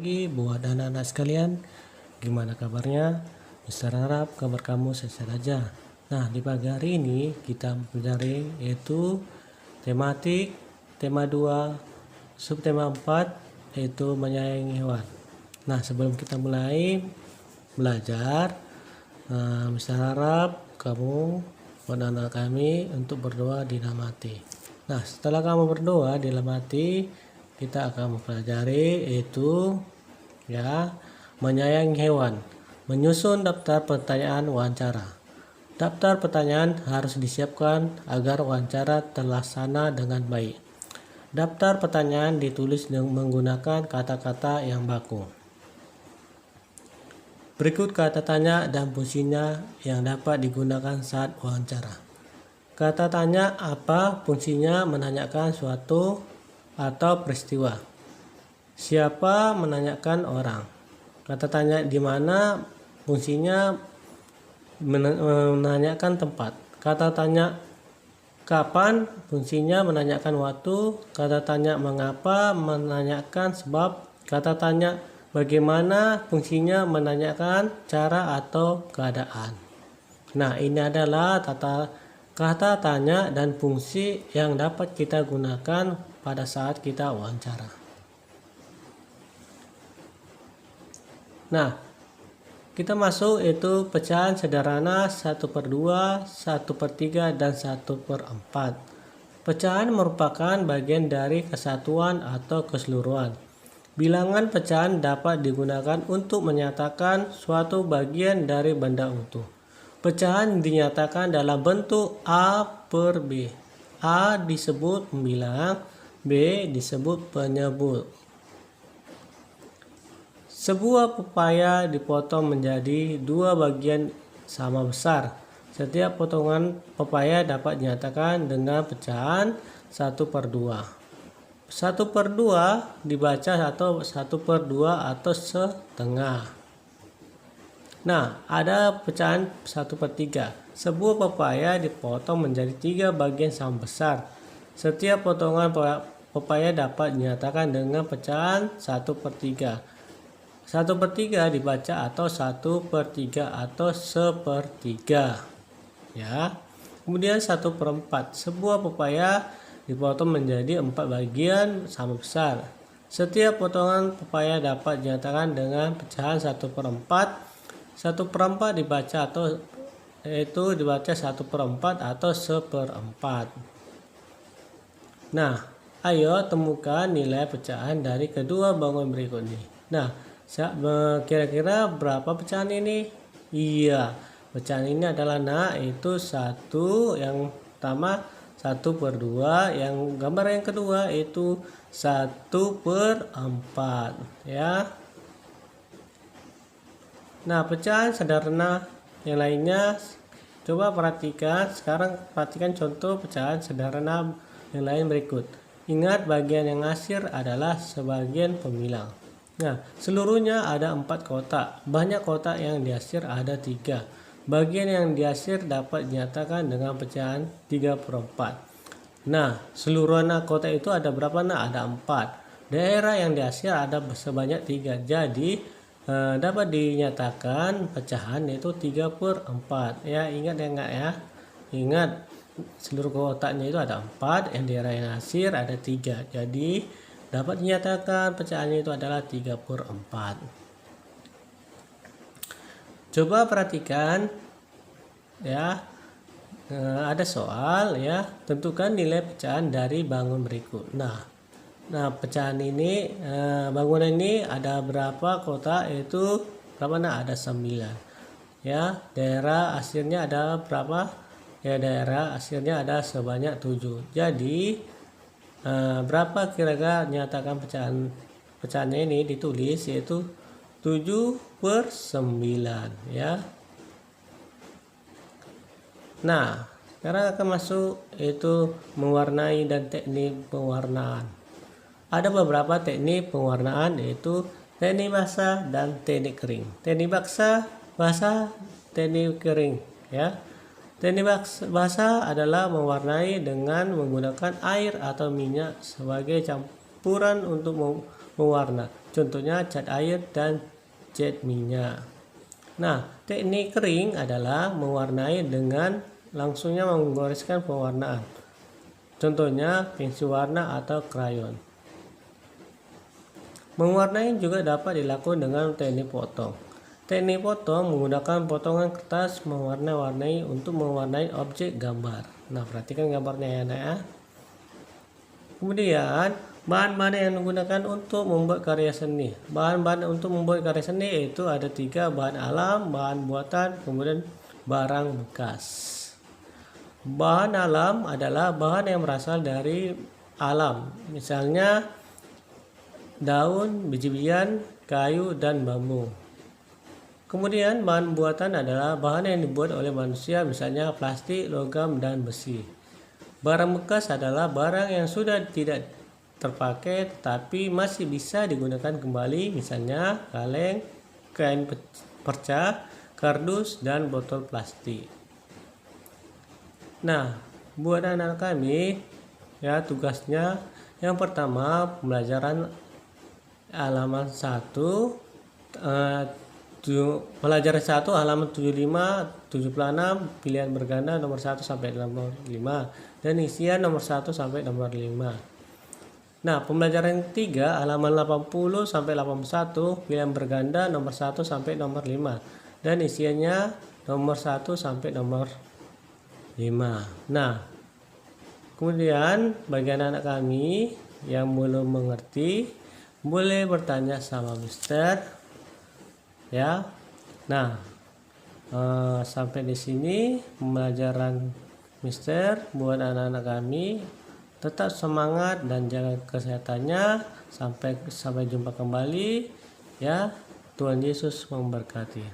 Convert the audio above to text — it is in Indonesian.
pagi buat anak-anak sekalian. Gimana kabarnya? Mister harap kabar kamu sehat aja. Nah, di pagi hari ini kita mempelajari yaitu tematik, tema 2, subtema 4 yaitu menyayangi hewan. Nah, sebelum kita mulai belajar, Mister harap kamu buat anak kami untuk berdoa di dalam hati. Nah, setelah kamu berdoa di dalam hati, kita akan mempelajari yaitu menyayangi hewan. Menyusun daftar pertanyaan wawancara. Daftar pertanyaan harus disiapkan agar wawancara terlaksana dengan baik. Daftar pertanyaan ditulis menggunakan kata-kata yang baku. Berikut kata tanya dan fungsinya yang dapat digunakan saat wawancara. Kata tanya apa fungsinya menanyakan suatu atau peristiwa. Siapa menanyakan orang. Kata tanya di mana fungsinya menanyakan tempat. Kata tanya kapan fungsinya menanyakan waktu. Kata tanya mengapa menanyakan sebab. Kata tanya bagaimana fungsinya menanyakan cara atau keadaan. Nah, ini adalah kata tanya dan fungsi yang dapat kita gunakan pada saat kita wawancara. Nah, kita masuk itu pecahan sederhana 1/2, 1/3, dan 1/4. Pecahan merupakan bagian dari kesatuan atau keseluruhan. Bilangan pecahan dapat digunakan untuk menyatakan suatu bagian dari benda utuh. Pecahan dinyatakan dalam bentuk A/B. A disebut pembilang, B disebut penyebut. Sebuah pepaya dipotong menjadi 2 bagian sama besar. Setiap potongan pepaya dapat dinyatakan dengan pecahan 1/2. 1/2 dibaca atau 1/2 atau setengah. Nah, ada pecahan 1/3. Sebuah pepaya dipotong menjadi 3 bagian sama besar. Setiap potongan pepaya dapat dinyatakan dengan pecahan 1/3. 1/3 dibaca atau 1/3 atau 1/3. Ya. Kemudian 1/4. Sebuah pepaya dipotong menjadi 4 bagian sama besar. Setiap potongan pepaya dapat dinyatakan dengan pecahan 1/4. 1/4 dibaca atau yaitu dibaca 1/4 atau 1/4. Nah, ayo temukan nilai pecahan dari kedua bangunan berikut ini. Nah, kira-kira berapa pecahan ini? Iya, pecahan ini adalah itu 1 yang pertama 1/2, yang gambar yang kedua itu 1/4 ya. Nah, pecahan sederhana yang lainnya coba perhatikan. Sekarang perhatikan contoh pecahan sederhana yang lain berikut. Ingat bagian yang asir adalah sebagian pembilang. Nah, seluruhnya ada 4 kotak. Banyak kotak yang diasir ada 3. Bagian yang diasir dapat dinyatakan dengan pecahan 3/4. Nah, seluruh kotak itu ada berapa? Nah, ada 4. Daerah yang diasir ada sebanyak 3. Jadi dapat dinyatakan pecahan yaitu 3/4 ya. Ingat ya enggak ya? Ingat seluruh kotaknya itu ada 4, yang daerah yang asir ada 3. Jadi dapat dinyatakan pecahannya itu adalah 3/4. Coba perhatikan ya. Ada soal ya, tentukan nilai pecahan dari bangun berikut. Nah, pecahan ini bangunan ini ada berapa kotak? Itu berapa? Nah, ada 9. Ya, daerah asirnya ada berapa? Ya, daerah asirnya ada sebanyak 7. Jadi berapa kira-kira nyatakan pecahannya ini ditulis yaitu 7/9 ya. Nah, sekarang akan masuk yaitu mewarnai dan teknik pewarnaan. Ada beberapa teknik pewarnaan yaitu teknik basah dan teknik kering. Teknik basah, teknik kering ya. Teknik basah adalah mewarnai dengan menggunakan air atau minyak sebagai campuran untuk mewarna. contohnya cat air dan cat minyak. Nah, teknik kering adalah mewarnai dengan langsungnya menggoreskan pewarnaan, contohnya pensil warna atau krayon. Mewarnai juga dapat dilakukan dengan teknik potong. Teknik potong menggunakan potongan kertas mewarna-warnai untuk mewarnai objek gambar. Nah, perhatikan gambarnya ya, Nak ya. Kemudian, bahan-bahan yang digunakan untuk membuat karya seni. Bahan-bahan untuk membuat karya seni yaitu ada 3: bahan alam, bahan buatan, kemudian barang bekas. Bahan alam adalah bahan yang berasal dari alam, misalnya daun, biji-bijian, kayu, dan bambu. Kemudian bahan buatan adalah bahan yang dibuat oleh manusia, misalnya plastik, logam, dan besi. Barang bekas adalah barang yang sudah tidak terpakai tetapi masih bisa digunakan kembali, misalnya kaleng, kain perca, kardus, dan botol plastik. Nah, buat anak kami ya, tugasnya yang pertama pembelajaran halaman 1, pelajaran 1 halaman 75, 76, pilihan berganda nomor 1 sampai nomor 5, dan isian nomor 1 sampai nomor 5. Nah, pembelajaran 3 halaman 80 sampai 81, pilihan berganda nomor 1 sampai nomor 5, dan isiannya nomor 1 sampai nomor 5. Nah, kemudian bagi anak kami yang belum mengerti boleh bertanya sama Mister ya. Nah, sampai di sini pembelajaran Mister buat anak-anak kami. Tetap semangat dan jaga kesehatannya. Sampai jumpa kembali ya. Tuhan Yesus memberkati.